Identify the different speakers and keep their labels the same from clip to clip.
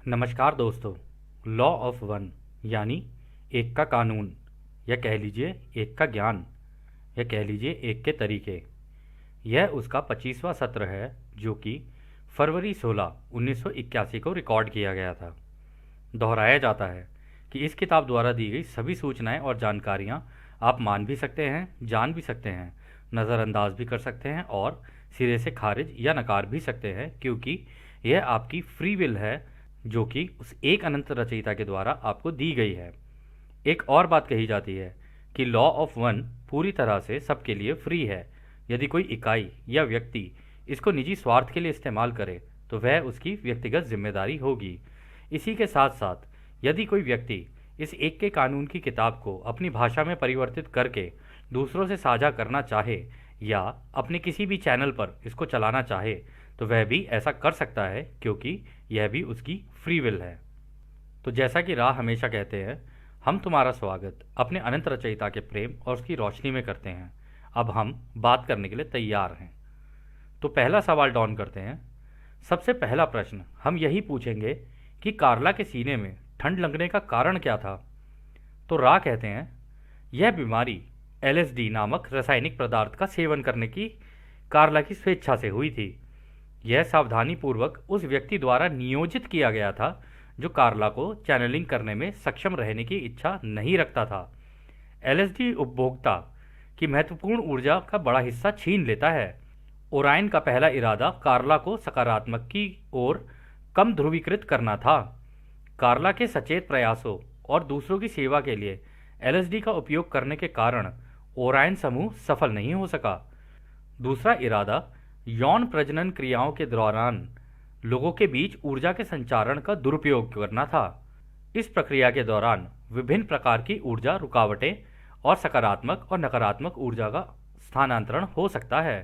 Speaker 1: नमस्कार दोस्तों। Law of one यानी एक का कानून, या कह लीजिए एक का ज्ञान, या कह लीजिए एक के तरीके। यह उसका 25वां सत्र है जो कि फरवरी 16 1981 को रिकॉर्ड किया गया था। दोहराया जाता है कि इस किताब द्वारा दी गई सभी सूचनाएं और जानकारियां आप मान भी सकते हैं, जान भी सकते हैं, नज़रअंदाज भी कर सकते हैं और सिरे से खारिज या नकार भी सकते हैं, क्योंकि यह आपकी फ्री विल है जो कि उस एक अनंत रचयिता के द्वारा आपको दी गई है। एक और बात कही जाती है कि लॉ ऑफ वन पूरी तरह से सबके लिए फ्री है। यदि कोई इकाई या व्यक्ति इसको निजी स्वार्थ के लिए इस्तेमाल करे तो वह उसकी व्यक्तिगत जिम्मेदारी होगी। इसी के साथ साथ यदि कोई व्यक्ति इस एक के कानून की किताब को अपनी भाषा में परिवर्तित करके दूसरों से साझा करना चाहे या अपने किसी भी चैनल पर इसको चलाना चाहे तो वह भी ऐसा कर सकता है, क्योंकि यह भी उसकी फ्री विल है। तो जैसा कि राह हमेशा कहते हैं, हम तुम्हारा स्वागत अपने अनंत रचयिता के प्रेम और उसकी रोशनी में करते हैं। अब हम बात करने के लिए तैयार हैं। तो पहला सवाल डॉन करते हैं। सबसे पहला प्रश्न हम यही पूछेंगे कि कार्ला के सीने में ठंड लगने का कारण क्या था। तो रा कहते हैं, यह बीमारी एलएसडी नामक रासायनिक पदार्थ का सेवन करने की कार्ला की स्वेच्छा से हुई थी। यह सावधानीपूर्वक उस व्यक्ति द्वारा नियोजित किया गया था जो कार्ला को चैनलिंग करने में सक्षम रहने की इच्छा नहीं रखता था। एलएसडी उपभोक्ता की महत्वपूर्ण ऊर्जा का बड़ा हिस्सा छीन लेता है। ओरायन का पहला इरादा कार्ला को सकारात्मक की ओर कम ध्रुवीकृत करना था। कार्ला के सचेत प्रयासों और दूसरों की सेवा के लिए एलएसडी का उपयोग करने के कारण ओरायन समूह सफल नहीं हो सका। दूसरा इरादा यौन प्रजनन क्रियाओं के दौरान लोगों के बीच ऊर्जा के संचारण का दुरुपयोग करना था। इस प्रक्रिया के दौरान विभिन्न प्रकार की ऊर्जा रुकावटें और सकारात्मक और नकारात्मक ऊर्जा का स्थानांतरण हो सकता है।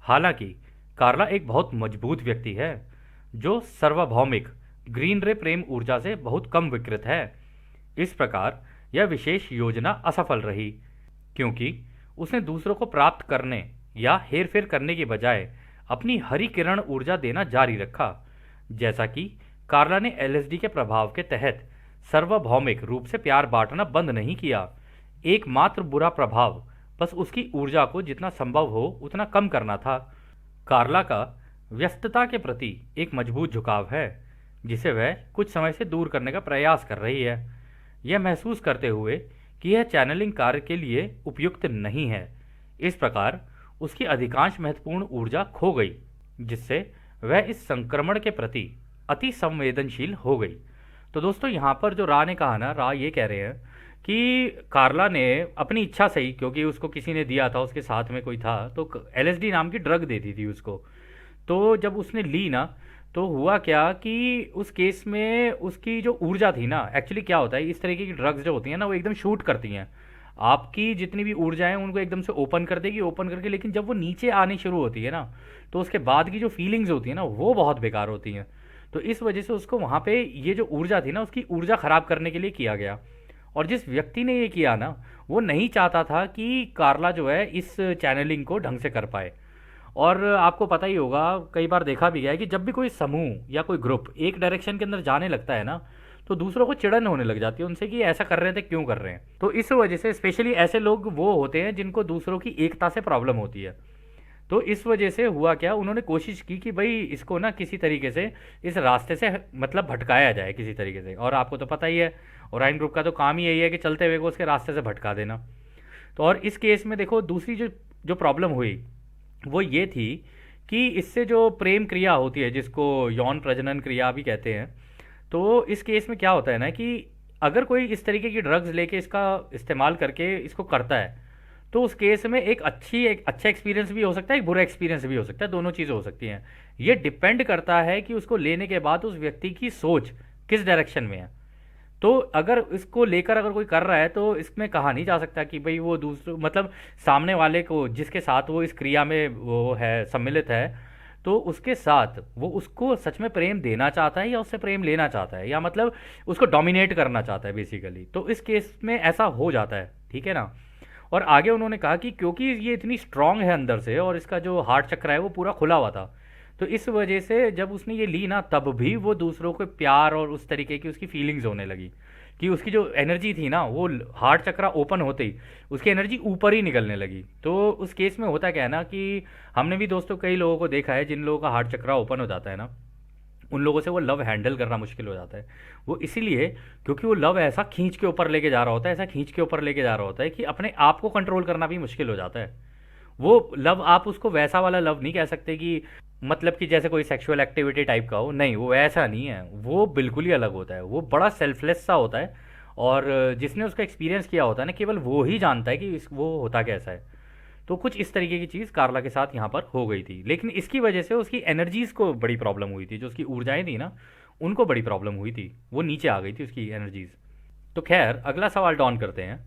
Speaker 1: हालांकि कार्ला एक बहुत मजबूत व्यक्ति है जो सार्वभौमिक ग्रीन रे प्रेम ऊर्जा से बहुत कम विकृत है। इस प्रकार यह विशेष योजना असफल रही, क्योंकि उसने दूसरों को प्राप्त करने या हेरफेर करने के बजाय अपनी हरी किरण ऊर्जा देना जारी रखा। जैसा कि कार्ला ने एलएसडी के प्रभाव के तहत सार्वभौमिक रूप से प्यार बांटना बंद नहीं किया। एकमात्र बुरा प्रभाव बस उसकी ऊर्जा को जितना संभव हो उतना कम करना था। कार्ला का व्यस्तता के प्रति एक मजबूत झुकाव है जिसे वह कुछ समय से दूर करने का प्रयास कर रही है, यह महसूस करते हुए कि यह चैनलिंग कार्य के लिए उपयुक्त नहीं है। इस प्रकार उसकी अधिकांश महत्वपूर्ण ऊर्जा खो गई, जिससे वह इस संक्रमण के प्रति अति संवेदनशील हो गई। तो दोस्तों, यहाँ पर जो रा ने कहा ना, रा ये कह रहे हैं कि कार्ला ने अपनी इच्छा से ही, क्योंकि उसको किसी ने दिया था, उसके साथ में कोई था, तो एलएसडी नाम की ड्रग दे दी थी उसको। तो जब उसने ली ना, तो हुआ क्या कि उस केस में उसकी जो ऊर्जा थी ना, एक्चुअली क्या होता है, इस तरीके की ड्रग्स जो होती हैं ना, वो एकदम शूट करती हैं आपकी जितनी भी ऊर्जा है उनको एकदम से ओपन कर देगी, ओपन करके, लेकिन जब वो नीचे आनी शुरू होती है ना, तो उसके बाद की जो फीलिंग्स होती है ना, वो बहुत बेकार होती हैं। तो इस वजह से उसको वहाँ पे ये जो ऊर्जा थी ना, उसकी ऊर्जा ख़राब करने के लिए किया गया। और जिस व्यक्ति ने ये किया ना, वो नहीं चाहता था कि कार्ला जो है इस चैनलिंग को ढंग से कर पाए। और आपको पता ही होगा, कई बार देखा भी गया है कि जब भी कोई समूह या कोई ग्रुप एक डायरेक्शन के अंदर जाने लगता है ना, तो दूसरों को चिड़न होने लग जाती है उनसे कि ऐसा कर रहे थे, क्यों कर रहे हैं। तो इस वजह से स्पेशली ऐसे लोग वो होते हैं जिनको दूसरों की एकता से प्रॉब्लम होती है। तो इस वजह से हुआ क्या, उन्होंने कोशिश की कि भाई इसको ना किसी तरीके से इस रास्ते से मतलब भटकाया जाए किसी तरीके से। और आपको तो पता ही है, ओरायन ग्रुप का तो काम ही यही है कि चलते हुए को उसके रास्ते से भटका देना। तो और इस केस में देखो, दूसरी जो जो प्रॉब्लम हुई वो ये थी कि इससे जो प्रेम क्रिया होती है, जिसको यौन प्रजनन क्रिया भी कहते हैं, तो इस केस में क्या होता है ना कि अगर कोई इस तरीके की ड्रग्स लेके इसका इस्तेमाल करके इसको करता है, तो उस केस में एक अच्छा एक्सपीरियंस भी हो सकता है, एक बुरा एक्सपीरियंस भी हो सकता है, दोनों चीज़ें हो सकती हैं। ये डिपेंड करता है कि उसको लेने के बाद उस व्यक्ति की सोच किस डायरेक्शन में है। तो अगर इसको लेकर अगर कोई कर रहा है, तो इसमें कहा नहीं जा सकता कि भाई वो दूसरे मतलब सामने वाले को जिसके साथ वो इस क्रिया में वो है सम्मिलित है, तो उसके साथ वो उसको सच में प्रेम देना चाहता है या उससे प्रेम लेना चाहता है, या मतलब उसको डोमिनेट करना चाहता है बेसिकली। तो इस केस में ऐसा हो जाता है, ठीक है ना। और आगे उन्होंने कहा कि क्योंकि ये इतनी स्ट्रांग है अंदर से और इसका जो हार्ट चक्र है वो पूरा खुला हुआ था, तो इस वजह से जब उसने ये ली ना, तब भी वो दूसरों को प्यार और उस तरीके की उसकी फीलिंग्स होने लगी कि उसकी जो एनर्जी थी ना, वो हार्ट चक्रा ओपन होते ही उसकी एनर्जी ऊपर ही निकलने लगी। तो उस केस में होता क्या है ना कि हमने भी दोस्तों कई लोगों को देखा है जिन लोगों का हार्ट चक्रा ओपन हो जाता है ना, उन लोगों से वो लव हैंडल करना मुश्किल हो जाता है। वो इसीलिए क्योंकि वो लव ऐसा खींच के ऊपर लेके जा रहा होता है, ऐसा खींच के ऊपर लेके जा रहा होता है कि अपने आप को कंट्रोल करना भी मुश्किल हो जाता है। वो लव आप उसको वैसा वाला लव नहीं कह सकते कि मतलब कि जैसे कोई सेक्सुअल एक्टिविटी टाइप का हो, नहीं, वो ऐसा नहीं है, वो बिल्कुल ही अलग होता है, वो बड़ा सेल्फलेस सा होता है। और जिसने उसका एक्सपीरियंस किया होता है ना, केवल वो ही जानता है कि वो होता कैसा है। तो कुछ इस तरीके की चीज़ कार्ला के साथ यहाँ पर हो गई थी, लेकिन इसकी वजह से उसकी एनर्जीज़ को बड़ी प्रॉब्लम हुई थी, जो उसकी ऊर्जाएं थी ना, उनको बड़ी प्रॉब्लम हुई थी, वो नीचे आ गई थी उसकी एनर्जीज़। तो खैर अगला सवाल डॉन करते हैं।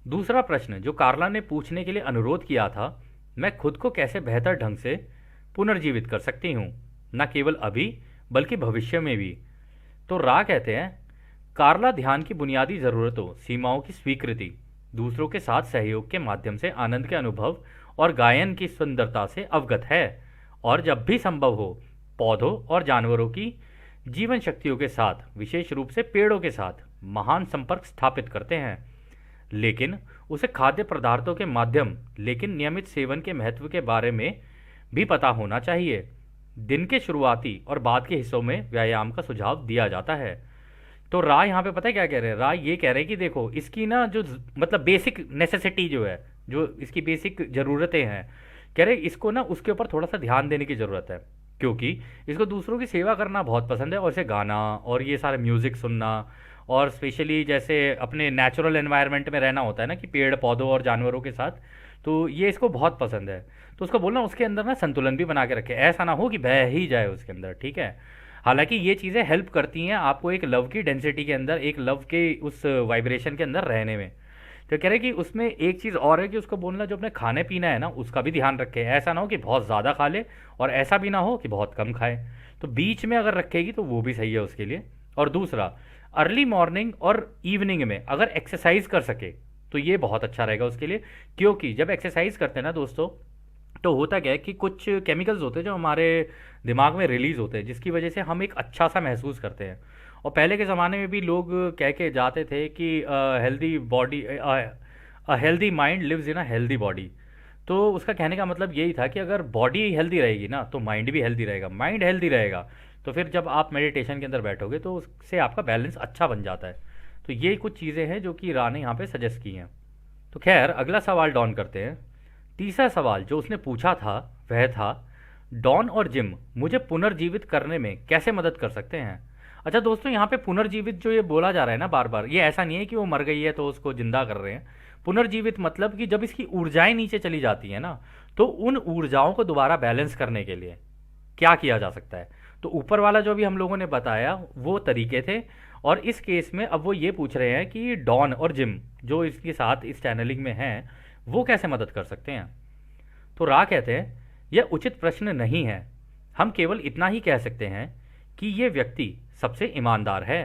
Speaker 1: दूसरा प्रश्न जो कार्ला ने पूछने के लिए अनुरोध किया था, मैं खुद को कैसे बेहतर ढंग से पुनर्जीवित कर सकती हूँ, न केवल अभी बल्कि भविष्य में भी। तो रा कहते हैं, कार्ला ध्यान की बुनियादी ज़रूरतों, सीमाओं की स्वीकृति, दूसरों के साथ सहयोग के माध्यम से आनंद के अनुभव और गायन की सुंदरता से अवगत है, और जब भी संभव हो पौधों और जानवरों की जीवन शक्तियों के साथ, विशेष रूप से पेड़ों के साथ महान संपर्क स्थापित करते हैं। लेकिन उसे खाद्य पदार्थों के माध्यम लेकिन नियमित सेवन के महत्व के बारे में भी पता होना चाहिए। दिन के शुरुआती और बाद के हिस्सों में व्यायाम का सुझाव दिया जाता है। तो राय यहाँ पे पता है क्या कह रहे हैं, राय ये कह रहे हैं कि देखो इसकी ना जो मतलब बेसिक नेसेसिटी जो है, जो इसकी बेसिक ज़रूरतें हैं, कह रहे इसको ना उसके ऊपर थोड़ा सा ध्यान देने की ज़रूरत है। क्योंकि इसको दूसरों की सेवा करना बहुत पसंद है, और इसे गाना और ये सारे म्यूज़िक सुनना, और स्पेशली जैसे अपने नेचुरल एनवायरनमेंट में रहना होता है ना, कि पेड़ पौधों और जानवरों के साथ, तो ये इसको बहुत पसंद है। तो उसको बोलना उसके अंदर ना संतुलन भी बना के रखे, ऐसा ना हो कि बह ही जाए उसके अंदर, ठीक है। हालांकि ये चीज़ें हेल्प करती हैं आपको एक लव की डेंसिटी के अंदर, एक लव के उस वाइब्रेशन के अंदर रहने में। तो कह रहे कि उसमें एक चीज़ और है कि उसको बोलना जो अपने खाने पीना है ना, उसका भी ध्यान रखे, ऐसा ना हो कि बहुत ज़्यादा खा ले और ऐसा भी ना हो कि बहुत कम खाए। तो बीच में अगर रखेगी तो वो भी सही है उसके लिए। और दूसरा, अर्ली मॉर्निंग और इवनिंग में अगर एक्सरसाइज कर सके तो ये बहुत अच्छा रहेगा उसके लिए। क्योंकि जब एक्सरसाइज करते हैं ना दोस्तों, तो होता क्या है कि कुछ केमिकल्स होते हैं जो हमारे दिमाग में रिलीज़ होते हैं, जिसकी वजह से हम एक अच्छा सा महसूस करते हैं। और पहले के ज़माने में भी लोग कह के जाते थे कि healthy body, a healthy mind lives in a healthy body. तो उसका कहने का मतलब यही था कि अगर बॉडी हेल्दी रहेगी ना, तो माइंड भी हेल्दी रहेगा, माइंड हेल्दी रहेगा तो फिर जब आप मेडिटेशन के अंदर बैठोगे तो उससे आपका बैलेंस अच्छा बन जाता है। तो ये कुछ चीज़ें हैं जो कि रा ने यहाँ पे सजेस्ट की हैं। तो खैर अगला सवाल डॉन करते हैं। तीसरा सवाल जो उसने पूछा था वह था, डॉन और जिम मुझे पुनर्जीवित करने में कैसे मदद कर सकते हैं। अच्छा दोस्तों, यहाँ पे पुनर्जीवित जो ये बोला जा रहा है ना बार बार, ये ऐसा नहीं है कि वो मर गई है तो उसको जिंदा कर रहे हैं। पुनर्जीवित मतलब कि जब इसकी ऊर्जाएं नीचे चली जाती हैं ना, तो उन ऊर्जाओं को दोबारा बैलेंस करने के लिए क्या किया जा सकता है। तो ऊपर वाला जो भी हम लोगों ने बताया वो तरीके थे, और इस केस में अब वो ये पूछ रहे हैं कि डॉन और जिम जो इसके साथ इस चैनलिंग में हैं, वो कैसे मदद कर सकते हैं। तो रा कहते हैं, यह उचित प्रश्न नहीं है, हम केवल इतना ही कह सकते हैं कि ये व्यक्ति सबसे ईमानदार है।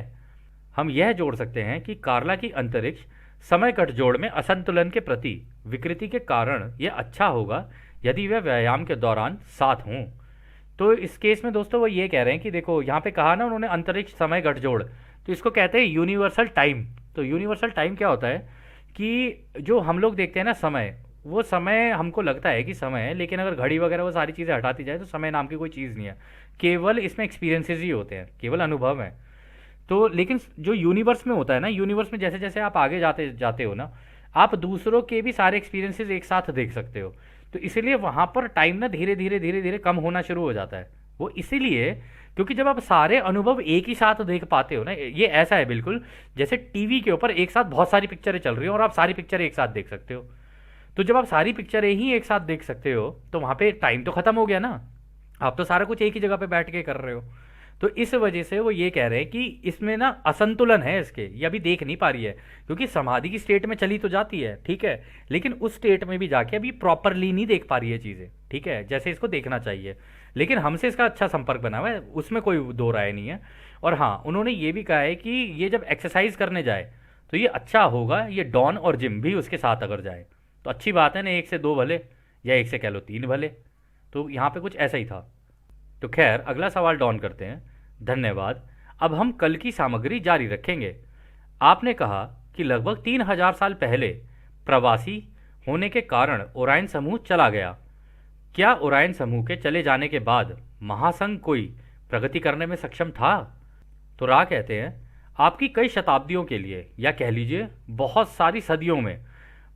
Speaker 1: हम यह जोड़ सकते हैं कि कार्ला की अंतरिक्ष समय गठजोड़ में असंतुलन के प्रति विकृति के कारण यह अच्छा होगा यदि वे व्यायाम के दौरान साथ हों। तो इस केस में दोस्तों वो ये कह रहे हैं कि देखो यहाँ पे कहा ना उन्होंने अंतरिक्ष समय गठजोड़, तो इसको कहते हैं यूनिवर्सल टाइम। तो यूनिवर्सल टाइम क्या होता है कि जो हम लोग देखते हैं ना समय, वो समय हमको लगता है कि समय है, लेकिन अगर घड़ी वगैरह वो सारी चीज़ें हटाती जाए तो समय नाम की कोई चीज़ नहीं है, केवल इसमें एक्सपीरियंसेस ही होते हैं, केवल अनुभव है। तो लेकिन जो यूनिवर्स में होता है ना, यूनिवर्स में जैसे जैसे आप आगे जाते जाते हो ना, आप दूसरों के भी सारे एक्सपीरियंसेस एक साथ देख सकते हो। तो इसीलिए वहाँ पर टाइम ना धीरे धीरे धीरे धीरे कम होना शुरू हो जाता है। वो इसीलिए क्योंकि जब आप सारे अनुभव एक ही साथ देख पाते हो ना, ये ऐसा है बिल्कुल जैसे टीवी के ऊपर एक साथ बहुत सारी पिक्चरें चल रही हो और आप सारी पिक्चरें एक साथ देख सकते हो। तो जब आप सारी पिक्चरें ही एक साथ देख सकते हो तो वहाँ पे टाइम तो खत्म हो गया ना, आप तो सारा कुछ एक ही जगह पे बैठ के कर रहे हो। तो इस वजह से वो ये कह रहे हैं कि इसमें ना असंतुलन है इसके, ये अभी देख नहीं पा रही है, क्योंकि समाधि की स्टेट में चली तो जाती है, ठीक है, लेकिन उस स्टेट में भी जाके अभी प्रॉपरली नहीं देख पा रही है चीज़ें, ठीक है, जैसे इसको देखना चाहिए। लेकिन हमसे इसका अच्छा संपर्क बना हुआ है, उसमें कोई दो राय नहीं है। और हाँ, उन्होंने ये भी कहा है कि ये जब एक्सरसाइज करने जाए तो ये अच्छा होगा ये डॉन और जिम भी उसके साथ अगर जाए तो अच्छी बात है ना, 1 से 2 भले, या 1 से कह लो 3 भले। तो यहाँ पे कुछ ऐसा ही था। तो खैर अगला सवाल डॉन करते हैं। धन्यवाद। अब हम कल की सामग्री जारी रखेंगे। आपने कहा कि लगभग 3000 साल पहले प्रवासी होने के कारण ओरायन समूह चला गया। क्या ओरायन समूह के चले जाने के बाद महासंघ कोई प्रगति करने में सक्षम था? तो रा कहते हैं, आपकी कई शताब्दियों के लिए या कह लीजिए बहुत सारी सदियों में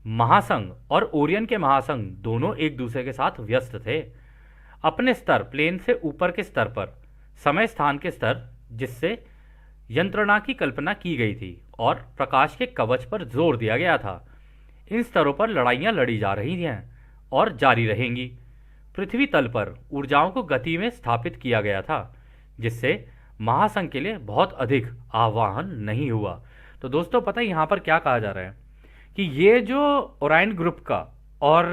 Speaker 1: महासंघ और ओरियन के महासंघ दोनों एक दूसरे के साथ व्यस्त थे। अपने स्तर प्लेन से ऊपर के स्तर पर समय स्थान के स्तर जिससे यंत्रणा की कल्पना की गई थी और प्रकाश के कवच पर जोर दिया गया था, इन स्तरों पर लड़ाइयाँ लड़ी जा रही हैं और जारी रहेंगी। पृथ्वी तल पर ऊर्जाओं को गति में स्थापित किया गया था जिससे महासंघ के लिए बहुत अधिक आह्वान नहीं हुआ। तो दोस्तों पता है यहाँ पर क्या कहा जा रहा है कि ये जो ओरायन ग्रुप का और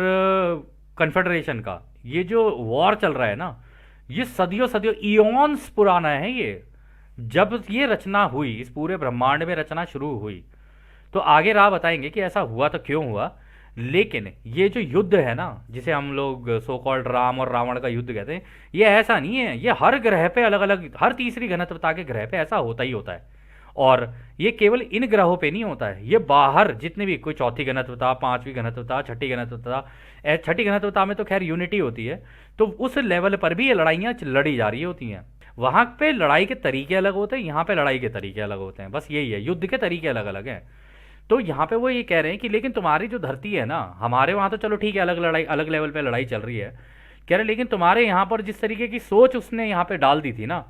Speaker 1: कन्फेडरेशन का ये जो वॉर चल रहा है ना, ये सदियों सदियों इयॉन्स पुराना है। ये जब ये रचना हुई, इस पूरे ब्रह्मांड में रचना शुरू हुई, तो आगे राह बताएंगे कि ऐसा हुआ तो क्यों हुआ। लेकिन ये जो युद्ध है ना, जिसे हम लोग सो कॉल्ड राम और रावण का युद्ध कहते हैं, ये ऐसा नहीं है। ये हर ग्रह पे अलग अलग, हर तीसरी घनत्वता के ग्रह पे ऐसा होता ही होता है। और ये केवल इन ग्रहों पे नहीं होता है, ये बाहर जितने भी, कोई चौथी घनत्वता, पांचवी घनत्वता, छठी घनत्वता, छठी घनत्वता में तो खैर यूनिटी होती है, तो उस लेवल पर भी ये लड़ाइयाँ लड़ी जा रही होती हैं। वहाँ पे लड़ाई के तरीके अलग होते हैं, यहाँ पे लड़ाई के तरीके अलग होते हैं, बस यही है, युद्ध के तरीके अलग अलग हैं। तो यहाँ पे वो ये कह रहे हैं कि लेकिन तुम्हारी जो धरती है ना, हमारे वहाँ तो चलो ठीक है, अलग लड़ाई, अलग लेवल पे लड़ाई चल रही है, कह रहे लेकिन तुम्हारे यहाँ पर जिस तरीके की सोच उसने यहाँ पे डाल दी थी ना,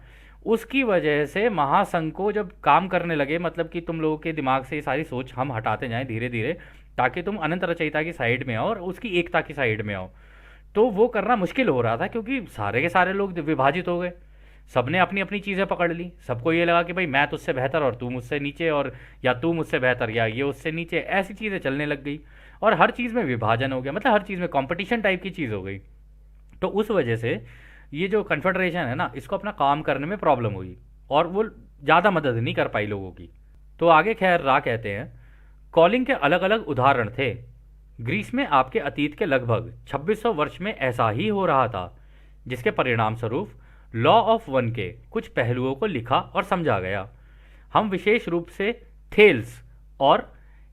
Speaker 1: उसकी वजह से महासंघ को जब काम करने लगे, मतलब कि तुम लोगों के दिमाग से ये सारी सोच हम हटाते जाएं धीरे धीरे, ताकि तुम अनंत रचयिता की साइड में आओ और उसकी एकता की साइड में आओ, तो वो करना मुश्किल हो रहा था क्योंकि सारे के सारे लोग विभाजित हो गए। सबने अपनी अपनी चीज़ें पकड़ ली, सबको ये लगा कि भाई मैं तुझसे बेहतर और तू मुझसे नीचे, और या तू मुझसे बेहतर या ये उससे नीचे, ऐसी चीज़ें चलने लग गई और हर चीज़ में विभाजन हो गया, मतलब हर चीज़ में कंपटीशन टाइप की चीज़ हो गई। तो उस वजह से ये जो कन्फेडरेशन है ना, इसको अपना काम करने में प्रॉब्लम हुई और वो ज़्यादा मदद नहीं कर पाई लोगों की। तो आगे खैर रा कहते हैं, कॉलिंग के अलग अलग उदाहरण थे। ग्रीस में आपके अतीत के लगभग 2600 वर्ष में ऐसा ही हो रहा था, जिसके परिणाम स्वरूप लॉ ऑफ वन के कुछ पहलुओं को लिखा और समझा गया। हम विशेष रूप से थेल्स और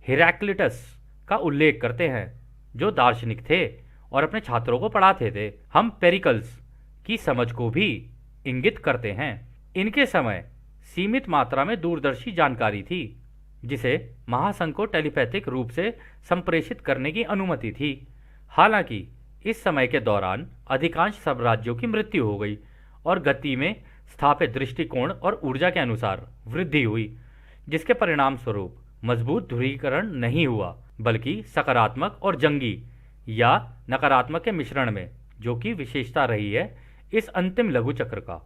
Speaker 1: हेराक्लिटस का उल्लेख करते हैं, जो दार्शनिक थे और अपने छात्रों को पढ़ाते थे। हम पेरिकल्स की समझ को भी इंगित करते हैं। इनके समय सीमित मात्रा में दूरदर्शी जानकारी थी, जिसे महासंघ को टेलीपैथिक रूप से संप्रेषित करने की अनुमति थी। हालांकि इस समय के दौरान अधिकांश साम्राज्यों की मृत्यु हो गई और गति में स्थापित दृष्टिकोण और ऊर्जा के अनुसार वृद्धि हुई, जिसके परिणाम स्वरूप मजबूत ध्रुवीकरण नहीं हुआ, बल्कि सकारात्मक और जंगी या नकारात्मक के मिश्रण में, जो कि विशेषता रही है इस अंतिम लघु चक्र का।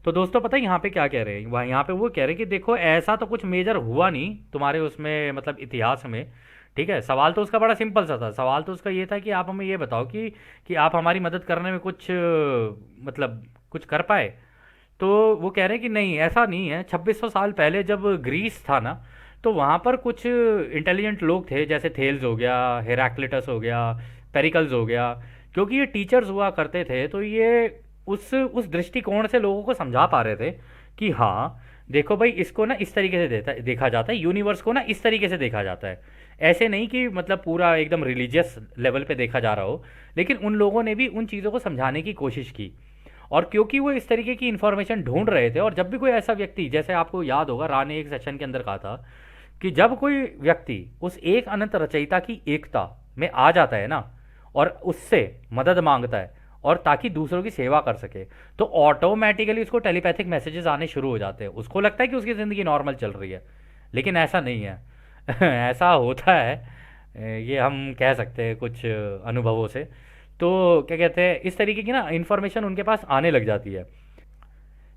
Speaker 1: तो दोस्तों पता है यहाँ पे क्या कह रहे हैं, वह यहाँ पे वो कह रहे हैं कि देखो ऐसा तो कुछ मेजर हुआ नहीं तुम्हारे उसमें, मतलब इतिहास में, ठीक है। सवाल तो उसका बड़ा सिंपल सा था। सवाल तो उसका ये था कि आप हमें ये बताओ कि आप हमारी मदद करने में कुछ मतलब कुछ कर पाए। तो वो कह रहे हैं कि नहीं, ऐसा नहीं है। 2600 साल पहले जब ग्रीस था ना, तो वहाँ पर कुछ इंटेलिजेंट लोग थे, जैसे थेल्स हो गया, हेराक्लिटस हो गया, पेरिकल्स हो गया, क्योंकि ये टीचर्स हुआ करते थे, तो ये उस दृष्टिकोण से लोगों को समझा पा रहे थे कि हाँ देखो भाई, इसको ना इस तरीके से देखा जाता है, यूनिवर्स को ना इस तरीके से देखा जाता है। ऐसे नहीं कि मतलब पूरा एकदम रिलीजियस लेवल पे देखा जा रहा हो, लेकिन उन लोगों ने भी उन चीज़ों को समझाने की कोशिश की। और क्योंकि वो इस तरीके की इन्फॉर्मेशन ढूंढ रहे थे, और जब भी कोई ऐसा व्यक्ति, जैसे आपको याद होगा रा ने एक सेशन के अंदर कहा था कि जब कोई व्यक्ति उस एक अनंत रचयिता की एकता में आ जाता है ना, और उससे मदद मांगता है और ताकि दूसरों की सेवा कर सके, तो ऑटोमेटिकली उसको टेलीपैथिक मैसेजेस आने शुरू हो जाते हैं। उसको लगता है कि उसकी ज़िंदगी नॉर्मल चल रही है, लेकिन ऐसा नहीं है। ऐसा होता है, ये हम कह सकते हैं कुछ अनुभवों से। तो क्या कहते हैं, इस तरीके की ना इन्फॉर्मेशन उनके पास आने लग जाती है।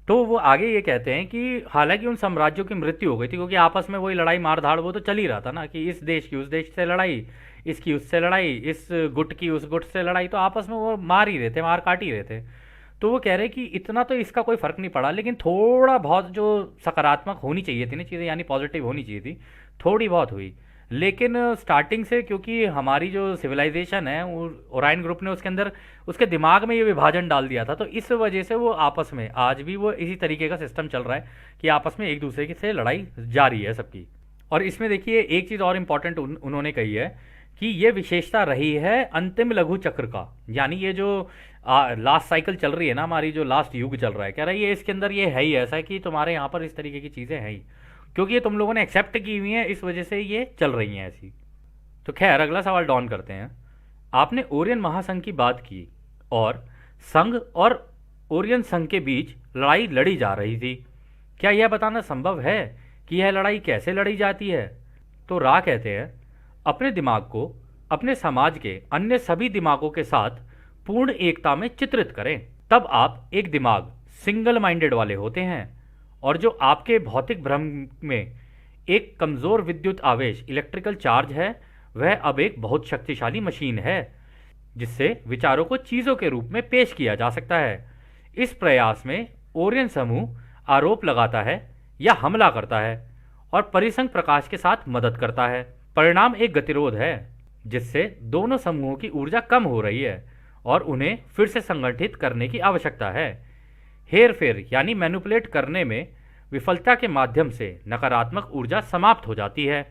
Speaker 1: तो वो आगे ये कहते हैं कि हालांकि उन साम्राज्यों की मृत्यु हो गई थी, क्योंकि आपस में वही लड़ाई मार धाड़ वो तो चल ही रहा था ना, कि इस देश की उस देश से लड़ाई, इसकी उससे लड़ाई, इस गुट की उस गुट से लड़ाई, तो आपस में वो मार ही रहे थे, मार काट ही रहे थे। तो वो कह रहे हैं कि इतना तो इसका कोई फर्क नहीं पड़ा, लेकिन थोड़ा बहुत जो सकारात्मक होनी चाहिए थी ना चीज़ें, यानी पॉजिटिव होनी चाहिए थी, थोड़ी बहुत हुई। लेकिन स्टार्टिंग से क्योंकि हमारी जो सिविलाइजेशन है वो ओराइन ग्रुप ने उसके अंदर उसके दिमाग में ये विभाजन डाल दिया था, तो इस वजह से वो आपस में आज भी वो इसी तरीके का सिस्टम चल रहा है कि आपस में एक दूसरे की से लड़ाई जारी है सबकी। और इसमें देखिए एक चीज़ और इम्पॉर्टेंट उन्होंने कही है कि ये विशेषता रही है अंतिम लघु चक्र का, यानी ये जो लास्ट साइकिल चल रही है ना, हमारी जो लास्ट युग चल रहा है, कह रहा है ये इसके अंदर ये है ही ऐसा कि तुम्हारे यहाँ पर इस तरीके की चीज़ें हैं ही, क्योंकि ये तुम लोगों ने एक्सेप्ट की हुई हैं, इस वजह से ये चल रही हैं ऐसी। तो खैर अगला सवाल डॉन करते हैं। आपने ओरियन महासंघ की बात की और संघ और ओरियन संघ के बीच लड़ाई लड़ी जा रही थी, क्या यह बताना संभव है कि यह लड़ाई कैसे लड़ी जाती है? तो रा कहते हैं अपने दिमाग को अपने समाज के अन्य सभी दिमागों के साथ पूर्ण एकता में चित्रित करें, तब आप एक दिमाग सिंगल माइंडेड वाले होते हैं, और जो आपके भौतिक भ्रम में एक कमजोर विद्युत आवेश इलेक्ट्रिकल चार्ज है, वह अब एक बहुत शक्तिशाली मशीन है जिससे विचारों को चीजों के रूप में पेश किया जा सकता है। इस प्रयास में ओरियन समूह आरोप लगाता है या हमला करता है और परिसंघ प्रकाश के साथ मदद करता है। परिणाम एक गतिरोध है जिससे दोनों समूहों की ऊर्जा कम हो रही है और उन्हें फिर से संगठित करने की आवश्यकता है। हेर फेर यानी मैनिपुलेट करने में विफलता के माध्यम से नकारात्मक ऊर्जा समाप्त हो जाती है।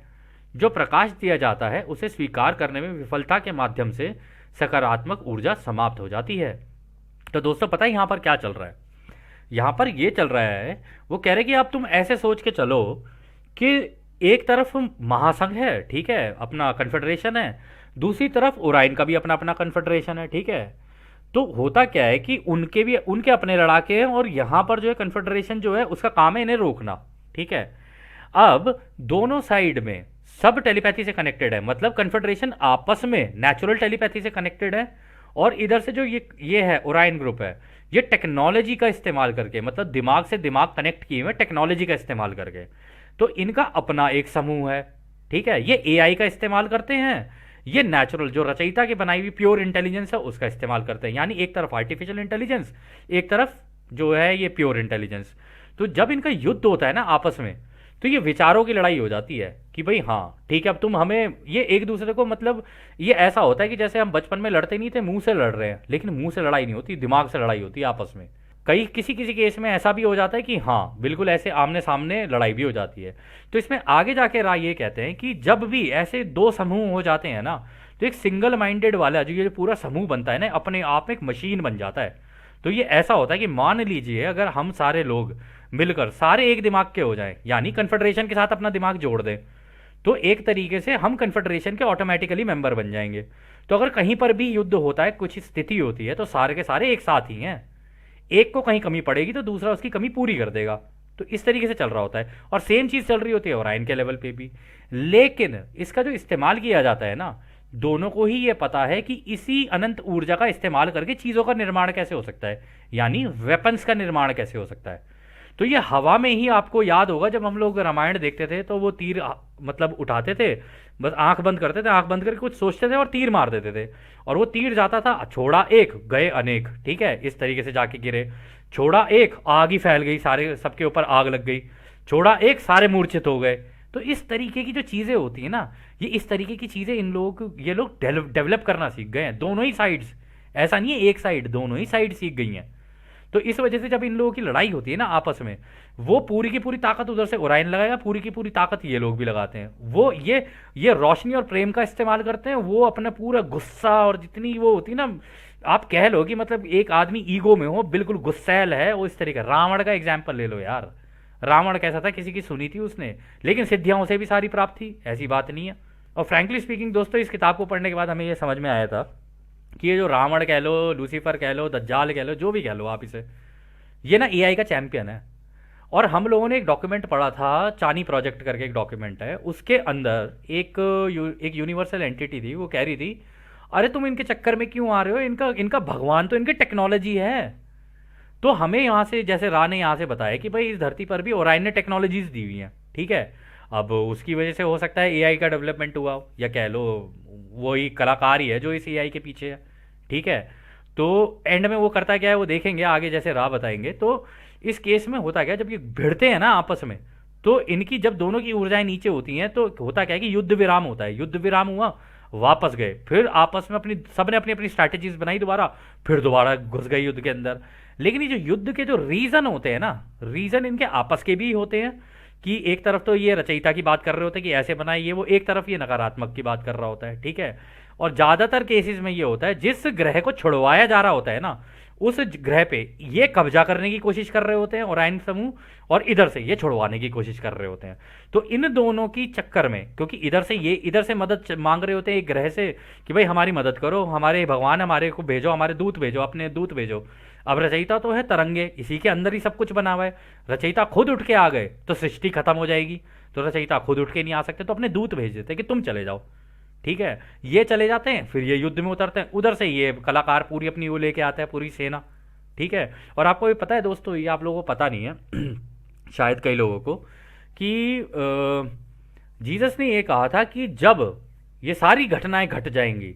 Speaker 1: जो प्रकाश दिया जाता है उसे स्वीकार करने में विफलता के माध्यम से सकारात्मक ऊर्जा समाप्त हो जाती है। तो दोस्तों पता है यहाँ पर क्या चल रहा है? यहाँ पर ये चल रहा है, वो कह रहे कि अब तुम ऐसे सोच के चलो कि एक तरफ महासंघ है, ठीक है, अपना कन्फेडरेशन है, दूसरी तरफ ओराइन का भी अपना अपना कन्फेडरेशन है, ठीक है। तो होता क्या है कि उनके अपने लड़ाके हैं और यहाँ पर जो है कन्फेडरेशन जो है उसका काम है इन्हें रोकना, ठीक है। अब दोनों साइड में सब टेलीपैथी से कनेक्टेड है, मतलब कन्फेडरेशन आपस में नेचुरल टेलीपैथी से कनेक्टेड है, और इधर से जो ये है ओराइन ग्रुप है, ये टेक्नोलॉजी का इस्तेमाल करके, मतलब दिमाग से दिमाग कनेक्ट किए हुए टेक्नोलॉजी का इस्तेमाल करके, तो इनका अपना एक समूह है, ठीक है। ये एआई का इस्तेमाल करते हैं, ये नेचुरल जो रचयिता की बनाई हुई प्योर इंटेलिजेंस है उसका इस्तेमाल करते हैं, यानी एक तरफ आर्टिफिशियल इंटेलिजेंस, एक तरफ जो है ये प्योर इंटेलिजेंस। तो जब इनका युद्ध होता है ना आपस में, तो ये विचारों की लड़ाई हो जाती है कि भाई हाँ ठीक है, अब तुम हमें, ये एक दूसरे को, मतलब ये ऐसा होता है कि जैसे हम बचपन में लड़ते नहीं थे, मुंह से लड़ रहे हैं, लेकिन मुंह से लड़ाई नहीं होती, दिमाग से लड़ाई होती है आपस में। कई किसी किसी केस में ऐसा भी हो जाता है कि हाँ बिल्कुल ऐसे आमने सामने लड़ाई भी हो जाती है। तो इसमें आगे जाके राय ये कहते हैं कि जब भी ऐसे दो समूह हो जाते हैं ना, तो एक सिंगल माइंडेड वाला जो ये पूरा समूह बनता है ना, अपने आप में एक मशीन बन जाता है। तो ये ऐसा होता है कि मान लीजिए अगर हम सारे लोग मिलकर सारे एक दिमाग के हो जाएं, यानी कन्फेडरेशन के साथ अपना दिमाग जोड़ दें, तो एक तरीके से हम कन्फेडरेशन के ऑटोमेटिकली मेंबर बन जाएंगे। तो अगर कहीं पर भी युद्ध होता है, कुछ स्थिति होती है, तो सारे के सारे एक साथ ही हैं, एक को कहीं कमी पड़ेगी तो दूसरा उसकी कमी पूरी कर देगा। तो इस तरीके से चल रहा होता है, और सेम चीज़ चल रही होती है ओराइन के लेवल पे भी। लेकिन इसका जो इस्तेमाल किया जाता है ना, दोनों को ही ये पता है कि इसी अनंत ऊर्जा का इस्तेमाल करके चीज़ों का निर्माण कैसे हो सकता है, यानी वेपन्स का निर्माण कैसे हो सकता है। तो ये हवा में ही, आपको याद होगा जब हम लोग रामायण देखते थे तो वो तीर मतलब उठाते थे, बस आंख बंद करते थे, आंख बंद करके कुछ सोचते थे और तीर मार देते थे, और वो तीर जाता था, छोड़ा एक गए अनेक, ठीक है, इस तरीके से जाके गिरे। छोड़ा एक, आग ही फैल गई, सारे सबके ऊपर आग लग गई। छोड़ा एक, सारे मूर्छित हो गए। तो इस तरीके की जो चीज़ें होती है ना, ये इस तरीके की चीज़ें ये लोग डेवलप करना सीख गए हैं, दोनों ही साइड्स। ऐसा नहीं है एक साइड, दोनों ही साइड सीख गई हैं। तो इस वजह से जब इन लोगों की लड़ाई होती है ना आपस में, वो पूरी की पूरी ताकत उधर से ओराइन लगाएगा, पूरी की पूरी ताकत ये लोग भी लगाते हैं। वो ये रोशनी और प्रेम का इस्तेमाल करते हैं, वो अपना पूरा गुस्सा और जितनी वो होती है ना, आप कह लो कि मतलब एक आदमी ईगो में हो, बिल्कुल गुस्सैल है वो, इस तरीके। रावण का एग्जाम्पल ले लो यार, रावण कैसा था, किसी की सुनी थी उसने, लेकिन सिद्धियां उसे भी सारी प्राप्त थी, ऐसी बात नहीं है। और फ्रैंकली स्पीकिंग दोस्तों, इस किताब को पढ़ने के बाद हमें ये समझ में आया था कि ये जो रावण कह लो, लूसीफर कह लो, दज्जाल कह लो, जो भी कह लो आप इसे, ये ना एआई का चैंपियन है। और हम लोगों ने एक डॉक्यूमेंट पढ़ा था, चानी प्रोजेक्ट करके एक डॉक्यूमेंट है, उसके अंदर एक यूनिवर्सल एंटिटी थी, वो कह रही थी अरे तुम इनके चक्कर में क्यों आ रहे हो, इनका भगवान तो इनकी टेक्नोलॉजी है। तो हमें यहाँ से, जैसे रा ने यहाँ से बताया कि भाई इस धरती पर भी ओराइन ने टेक्नोलॉजीज दी हुई हैं, ठीक है। अब उसकी वजह से हो सकता है एआई का डेवलपमेंट हुआ हो, या कह लो वही कलाकार ही है जो इस एआई के पीछे है, ठीक है। तो एंड में वो करता क्या है वो देखेंगे आगे, जैसे राह बताएंगे। तो इस केस में होता क्या, जब ये भिड़ते हैं ना आपस में, तो इनकी जब दोनों की ऊर्जाएं नीचे होती हैं तो होता क्या है कि युद्ध विराम होता है, युद्ध विराम हुआ, वापस गए, फिर आपस में अपनी सबने अपनी अपनी स्ट्रैटेजीज बनाई दोबारा, फिर दोबारा घुस गए युद्ध के अंदर। लेकिन ये जो युद्ध के जो रीजन होते हैं ना, रीजन इनके आपस के भी होते हैं कि एक तरफ तो ये रचयिता की बात कर रहे होते हैं कि ऐसे बनाए ये वो, एक तरफ ये नकारात्मक की बात कर रहा होता है, ठीक है। और ज्यादातर केसेस में ये होता है जिस ग्रह को छुड़वाया जा रहा होता है ना, उस ग्रह पे ये कब्जा करने की कोशिश कर रहे होते हैं ओराइन समूह, और इधर से ये छुड़वाने की कोशिश कर रहे होते हैं। तो इन दोनों की चक्कर में, क्योंकि इधर से मदद मांग रहे होते हैं एक ग्रह से कि भाई हमारी मदद करो, हमारे भगवान हमारे को भेजो, हमारे दूत भेजो, अपने दूत भेजो। अब रचयिता तो है तरंगे, इसी के अंदर ही सब कुछ बना हुआ है, रचयिता खुद उठ के आ गए तो सृष्टि खत्म हो जाएगी, तो रचयिता खुद उठ के नहीं आ सकते, तो अपने दूत भेज देते कि तुम चले जाओ, ठीक है। ये चले जाते हैं, फिर ये युद्ध में उतरते हैं, उधर से ये कलाकार पूरी अपनी वो लेके आता है, पूरी सेना, ठीक है। और आपको ये पता है दोस्तों, ये आप लोगों को पता नहीं है शायद कई लोगों को, कि जीसस ने ये कहा था कि जब ये सारी घटनाएं घट जाएंगी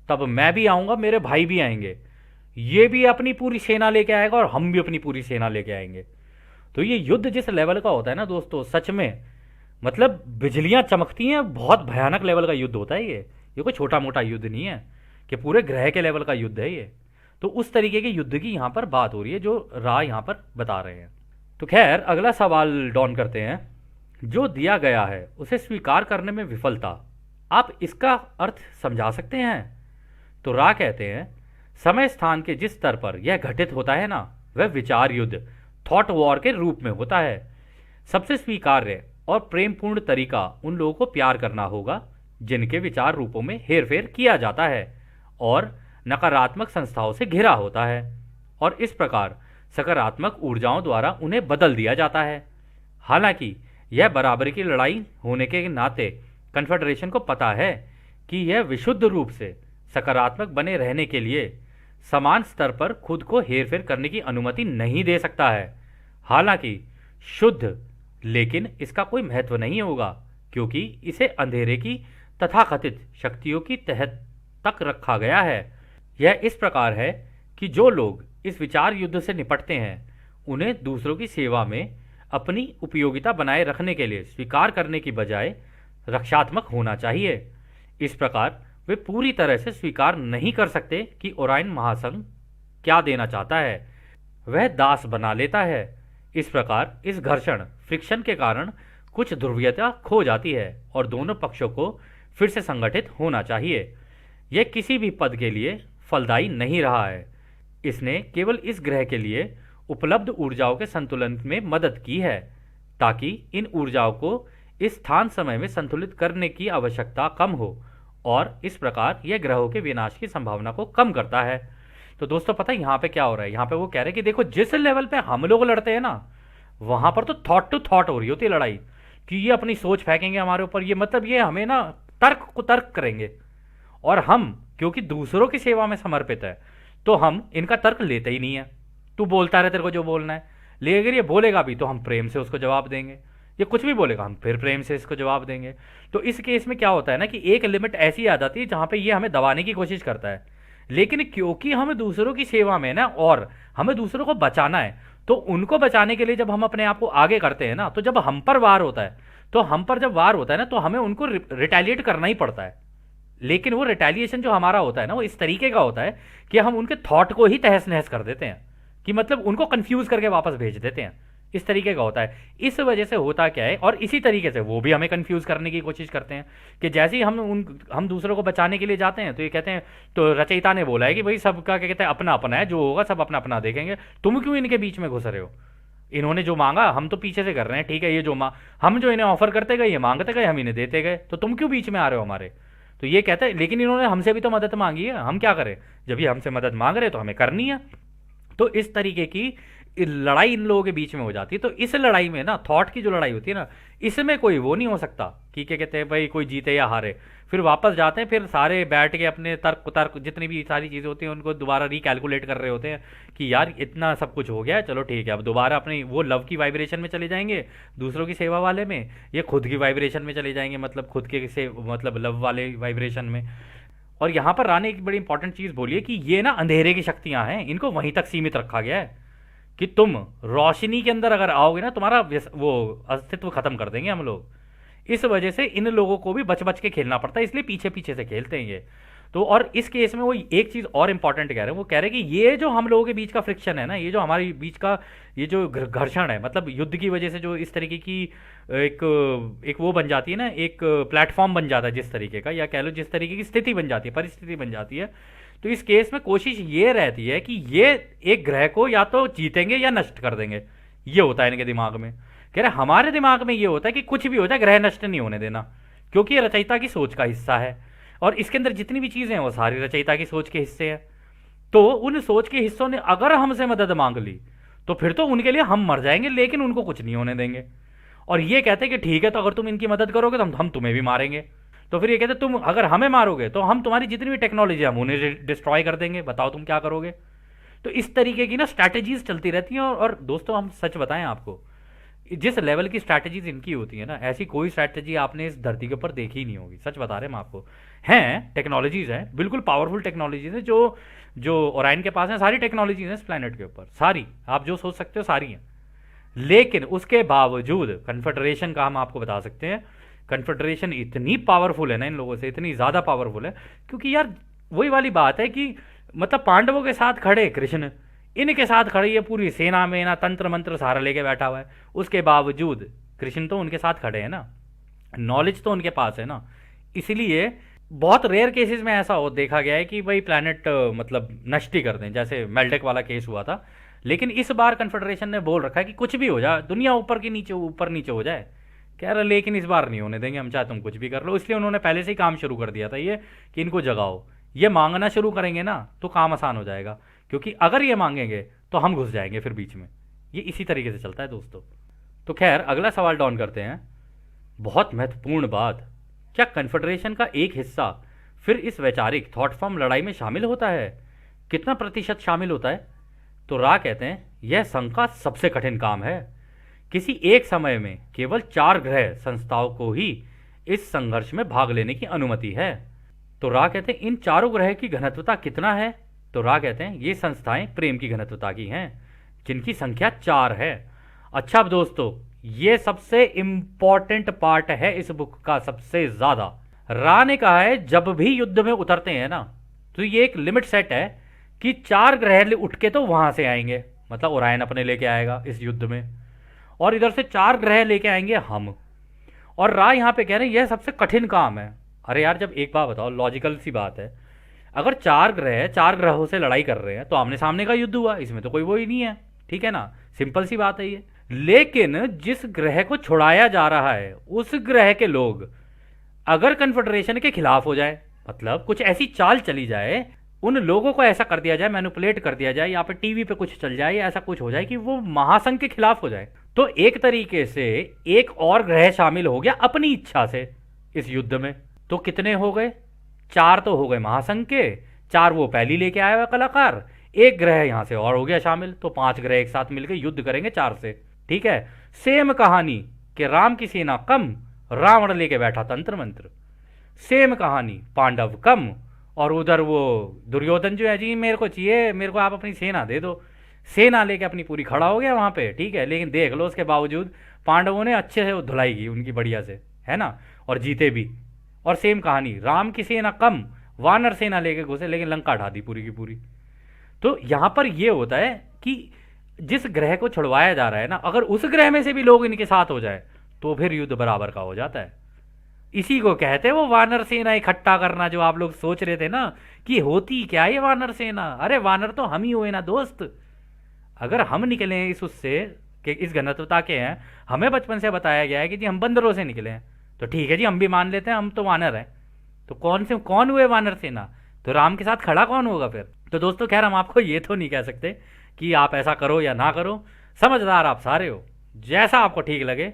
Speaker 1: तब मैं भी आऊंगा, मेरे भाई भी आएंगे, ये भी अपनी पूरी सेना लेके आएगा और हम भी अपनी पूरी सेना लेके आएंगे। तो ये युद्ध जिस लेवल का होता है ना दोस्तों, सच में मतलब बिजलियां चमकती हैं, बहुत भयानक लेवल का युद्ध होता है ये कोई छोटा मोटा युद्ध नहीं है कि पूरे ग्रह के लेवल का युद्ध है ये। तो उस तरीके के युद्ध की यहाँ पर बात हो रही है जो रा यहाँ पर बता रहे हैं। तो खैर अगला सवाल डॉन करते हैं, जो दिया गया है उसे स्वीकार करने में विफलता, आप इसका अर्थ समझा सकते हैं? तो रा कहते हैं, समय स्थान के जिस स्तर पर यह घटित होता है ना, वह विचार युद्ध, थॉट वॉर के रूप में होता है। सबसे स्वीकार्य और प्रेमपूर्ण तरीका उन लोगों को प्यार करना होगा जिनके विचार रूपों में हेरफेर किया जाता है और नकारात्मक संस्थाओं से घिरा होता है, और इस प्रकार सकारात्मक ऊर्जाओं द्वारा उन्हें बदल दिया जाता है। हालांकि यह बराबरी की लड़ाई होने के नाते कन्फेडरेशन को पता है कि यह विशुद्ध रूप से सकारात्मक बने रहने के लिए समान स्तर पर खुद को हेरफेर करने की अनुमति नहीं दे सकता है। हालांकि शुद्ध, लेकिन इसका कोई महत्व नहीं होगा क्योंकि इसे अंधेरे की तथाकथित शक्तियों की तहत तक रखा गया है। यह इस प्रकार है कि जो लोग इस विचार युद्ध से निपटते हैं उन्हें दूसरों की सेवा में अपनी उपयोगिता बनाए रखने के लिए स्वीकार करने की बजाय रक्षात्मक होना चाहिए। इस प्रकार वे पूरी तरह से स्वीकार नहीं कर सकते कि ओराइन महासंघ क्या देना चाहता है, वह दास बना लेता है। इस प्रकार इस घर्षण फ्रिक्शन के कारण कुछ ध्रुवीयता खो जाती है और दोनों पक्षों को फिर से संगठित होना चाहिए। यह किसी भी पद के लिए फलदायी नहीं रहा है। इसने केवल इस ग्रह के लिए उपलब्ध ऊर्जाओं के संतुलन में मदद की है ताकि इन ऊर्जाओं को इस स्थान समय में संतुलित करने की आवश्यकता कम हो, और इस प्रकार यह ग्रहों के विनाश की संभावना को कम करता है। तो दोस्तों पता है यहाँ पे क्या हो रहा है, यहाँ पे वो कह रहे हैं कि देखो जिस लेवल पे हम लोग लड़ते हैं ना, वहां पर तो थॉट टू थॉट हो रही होती है लड़ाई, कि ये अपनी सोच फेंकेंगे हमारे ऊपर, ये मतलब ये हमें ना तर्क को तर्क करेंगे, और हम क्योंकि दूसरों की सेवा में समर्पित है तो हम इनका तर्क लेते ही नहीं है। तू बोलता रहे तेरे को जो बोलना है, लेकिन अगर ये बोलेगा भी तो हम प्रेम से उसको जवाब देंगे, ये कुछ भी बोलेगा हम फिर प्रेम से इसको जवाब देंगे। तो इस केस में क्या होता है ना कि एक लिमिट ऐसी आ जाती है जहां पे ये हमें दबाने की कोशिश करता है, लेकिन क्योंकि हमें दूसरों की सेवा में ना और हमें दूसरों को बचाना है, तो उनको बचाने के लिए जब हम अपने आप को आगे करते हैं ना, तो जब हम पर वार होता है, तो हम पर जब वार होता है ना, तो हमें उनको रिटेलिएट करना ही पड़ता है। लेकिन वो रिटेलिएशन जो हमारा होता है ना, वो इस तरीके का होता है कि हम उनके थॉट को ही तहस नहस कर देते हैं, कि मतलब उनको कंफ्यूज करके वापस भेज देते हैं। इस तरीके का होता है। इस वजह से होता क्या है, और इसी तरीके से वो भी हमें कंफ्यूज करने की कोशिश करते हैं कि जैसे ही हम दूसरों को बचाने के लिए जाते हैं तो ये कहते हैं, तो रचयिता ने बोला है कि भाई सबका क्या कहते हैं अपना अपना है, जो होगा सब अपना अपना देखेंगे, तुम क्यों इनके बीच में घुस रहे हो, इन्होंने जो मांगा हम तो पीछे से कर रहे हैं, ठीक है, ये जो हम जो इन्हें ऑफर करते गए, ये मांगते गए, हम इन्हें देते गए, तो तुम क्यों बीच में आ रहे हो हमारे। तो ये कहते हैं लेकिन इन्होंने हमसे भी तो मदद मांगी है, हम क्या करें, जब ये हमसे मदद मांग रहे तो हमें करनी है। तो इस तरीके की लड़ाई इन लोगों के बीच में हो जाती है। तो इस लड़ाई में ना, थॉट की जो लड़ाई होती है ना, इसमें कोई वो नहीं हो सकता कि क्या कहते हैं भाई कोई जीते या हारे, फिर वापस जाते हैं, फिर सारे बैठ के अपने तर्क जितनी भी सारी चीज़ें होती हैं उनको दोबारा रिकैलकुलेट कर रहे होते हैं कि यार इतना सब कुछ हो गया, चलो ठीक है, अब दोबारा अपनी वो लव की वाइब्रेशन में चले जाएंगे, दूसरों की सेवा वाले में, ये खुद की वाइब्रेशन में चले जाएंगे, मतलब खुद के से मतलब लव वाले वाइब्रेशन में। और यहाँ पर रानी एक बड़ी इंपॉर्टेंट चीज़ बोली है कि ये ना अंधेरे की शक्तियाँ हैं, इनको वहीं तक सीमित रखा गया है, कि तुम रोशनी के अंदर अगर आओगे ना, तुम्हारा वो अस्तित्व खत्म कर देंगे हम लोग। इस वजह से इन लोगों को भी बच बच के खेलना पड़ता है, इसलिए पीछे पीछे से खेलते हैं ये। तो और इस केस में वो एक चीज़ और इंपॉर्टेंट कह रहे हैं, वो कह रहे हैं कि ये जो हम लोगों के बीच का फ्रिक्शन है ना, ये जो हमारे बीच का ये जो घर्षण है, मतलब युद्ध की वजह से जो इस तरीके की एक एक वो बन जाती है ना, एक प्लेटफॉर्म बन जाता है जिस तरीके का, या कह लो जिस तरीके की स्थिति बन जाती है, परिस्थिति बन जाती है। तो इस केस में कोशिश ये रहती है कि ये एक ग्रह को या तो जीतेंगे या नष्ट कर देंगे, ये होता है इनके दिमाग में। कह रहे हमारे दिमाग में ये होता है कि कुछ भी हो जाए ग्रह नष्ट नहीं होने देना, क्योंकि ये रचयिता की सोच का हिस्सा है, और इसके अंदर जितनी भी चीज़ें हैं वो सारी रचयिता की सोच के हिस्से हैं। तो उन सोच के हिस्सों ने अगर हमसे मदद मांग ली तो फिर तो उनके लिए हम मर जाएंगे, लेकिन उनको कुछ नहीं होने देंगे। और ये कहते हैं कि ठीक है, तो अगर तुम इनकी मदद करोगे तो हम तुम्हें भी मारेंगे। तो फिर ये कहते तुम अगर हमें मारोगे तो हम तुम्हारी जितनी भी टेक्नोलॉजी है हम उन्हें डिस्ट्रॉय कर देंगे, बताओ तुम क्या करोगे। तो इस तरीके की ना स्ट्रैटेजीज चलती रहती हैं। और दोस्तों हम सच बताएं आपको, जिस लेवल की स्ट्रैटेजीज इनकी होती है ना, ऐसी कोई स्ट्रैटेजी आपने इस धरती के ऊपर देखी ही नहीं होगी। सच बता रहे हैं हम आपको। हैं टेक्नोलॉजीज हैं, बिल्कुल पावरफुल टेक्नोलॉजीज हैं, जो जो ओराइन के पास है, सारी टेक्नोलॉजीज हैं इस प्लेनेट के ऊपर, सारी आप जो सोच सकते हो सारी हैं। लेकिन उसके बावजूद कन्फेडरेशन का हम आपको बता सकते हैं, कन्फेडरेशन इतनी पावरफुल है ना इन लोगों से, इतनी ज़्यादा पावरफुल है, क्योंकि यार वही वाली बात है कि मतलब पांडवों के साथ खड़े कृष्ण, इनके साथ खड़ी है पूरी सेना में ना, तंत्र मंत्र सारा लेके बैठा हुआ है, उसके बावजूद कृष्ण तो उनके साथ खड़े हैं ना, नॉलेज तो उनके पास है ना। इसलिए बहुत रेयर केसेस में ऐसा हो देखा गया है कि भाई प्लैनेट मतलब नष्ट ही कर दें, जैसे मेल्टेक वाला केस हुआ था। लेकिन इस बार कन्फेडरेशन ने बोल रखा है कि कुछ भी हो जाए, दुनिया ऊपर नीचे हो जाए, कह रहा लेकिन इस बार नहीं होने देंगे हम, चाहे तुम कुछ भी कर लो। इसलिए उन्होंने पहले से ही काम शुरू कर दिया था ये, कि इनको जगाओ, ये मांगना शुरू करेंगे ना तो काम आसान हो जाएगा, क्योंकि अगर ये मांगेंगे तो हम घुस जाएंगे फिर बीच में। ये इसी तरीके से चलता है दोस्तों। तो खैर अगला सवाल डाउन करते हैं। बहुत महत्वपूर्ण बात, क्या कन्फेडरेशन का एक हिस्सा फिर इस वैचारिक थॉट फॉर्म लड़ाई में शामिल होता है? कितना प्रतिशत शामिल होता है? तो रा कहते हैं यह संघ का सबसे कठिन काम है। किसी एक समय में केवल 4 ग्रह संस्थाओं को ही इस संघर्ष में भाग लेने की अनुमति है। तो रा कहते हैं इन चारों ग्रह की घनत्वता कितना है? तो रा कहते हैं ये संस्थाएं प्रेम की घनत्वता की हैं, जिनकी संख्या 4 है। अच्छा अब दोस्तों, ये सबसे इंपॉर्टेंट पार्ट है इस बुक का सबसे ज्यादा। रा ने कहा है जब भी युद्ध में उतरते हैं ना, तो ये एक लिमिट सेट है कि 4 ग्रह उठ के तो वहां से आएंगे, मतलब ओरायन अपने लेके आएगा इस युद्ध में, और इधर से 4 ग्रह लेके आएंगे हम। और रा यहां पे कह रहे हैं यह सबसे कठिन काम है। अरे यार जब एक बात बताओ, लॉजिकल सी बात है, अगर 4 ग्रहों से लड़ाई कर रहे हैं तो आमने सामने का युद्ध हुआ, इसमें तो कोई वो ही नहीं है, ठीक है ना, सिंपल सी बात है ये। लेकिन जिस ग्रह को छुड़ाया जा रहा है उस ग्रह के लोग अगर कन्फेडरेशन के खिलाफ हो जाए, मतलब कुछ ऐसी चाल चली जाए, उन लोगों को ऐसा कर दिया जाए, मैनिपुलेट कर दिया जाए, या पे टीवी पे कुछ चल जाए, या ऐसा कुछ हो जाए कि वो महासंघ के खिलाफ हो जाए, तो एक तरीके से एक और ग्रह शामिल हो गया अपनी इच्छा से इस युद्ध में। तो कितने हो गए? 4 तो हो गए महासंघ के, 4 वो पहली लेके आया हुआ कलाकार, एक ग्रह यहां से और हो गया शामिल, तो 5 ग्रह एक साथ मिलकर युद्ध करेंगे 4 से, ठीक है। सेम कहानी कि राम की सेना कम, रावण लेके बैठा तंत्र मंत्र। सेम कहानी पांडव कम, और उधर वो दुर्योधन जो है जी मेरे को चाहिए, मेरे को आप अपनी सेना दे दो, सेना लेके अपनी पूरी खड़ा हो गया वहां पे, ठीक है। लेकिन देख लो उसके बावजूद पांडवों ने अच्छे से धुलाई की उनकी बढ़िया से, है ना, और जीते भी। और सेम कहानी राम की सेना कम, वानर सेना लेके घुसे, लेकिन लंका ढा दी पूरी की पूरी। तो यहां पर यह होता है कि जिस ग्रह को छुड़वाया जा रहा है ना, अगर उस ग्रह में से भी लोग इनके साथ हो जाए तो फिर युद्ध बराबर का हो जाता है। इसी को कहते हैं वो वानर सेना इकट्ठा करना, जो आप लोग सोच रहे थे ना कि होती क्या ये वानर सेना। अरे वानर तो हम ही हुए ना दोस्त। अगर हम निकले इस उससे कि इस घनत्वता के हैं, हमें बचपन से बताया गया है कि जी हम बंदरों से निकले हैं, तो ठीक है जी हम भी मान लेते हैं हम तो वानर हैं। तो कौन हुए वानर सेना? तो राम के साथ खड़ा कौन होगा फिर? तो दोस्तों खैर हम आपको ये तो नहीं कह सकते कि आप ऐसा करो या ना करो, समझदार आप सारे हो, जैसा आपको ठीक लगे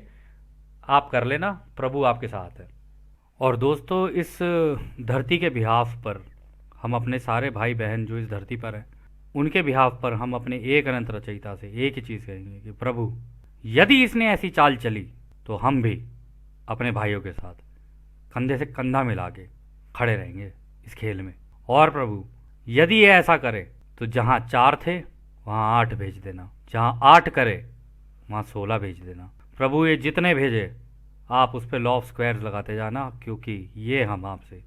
Speaker 1: आप कर लेना, प्रभु आपके साथ है। और दोस्तों इस धरती के बिहाफ पर हम अपने सारे भाई बहन जो इस धरती पर हैं उनके बिहाफ पर हम अपने एक अनंत रचयिता से एक ही चीज़ कहेंगे कि प्रभु यदि इसने ऐसी चाल चली तो हम भी अपने भाइयों के साथ कंधे से कंधा मिला के खड़े रहेंगे इस खेल में। और प्रभु यदि ये ऐसा करे तो जहाँ 4 थे वहाँ 8 भेज देना। जहाँ 8 करे वहाँ 16 भेज देना। प्रभु ये जितने भेजे आप उस पर लॉ ऑफ स्क्वायर्स लगाते जाना, क्योंकि ये हम आपसे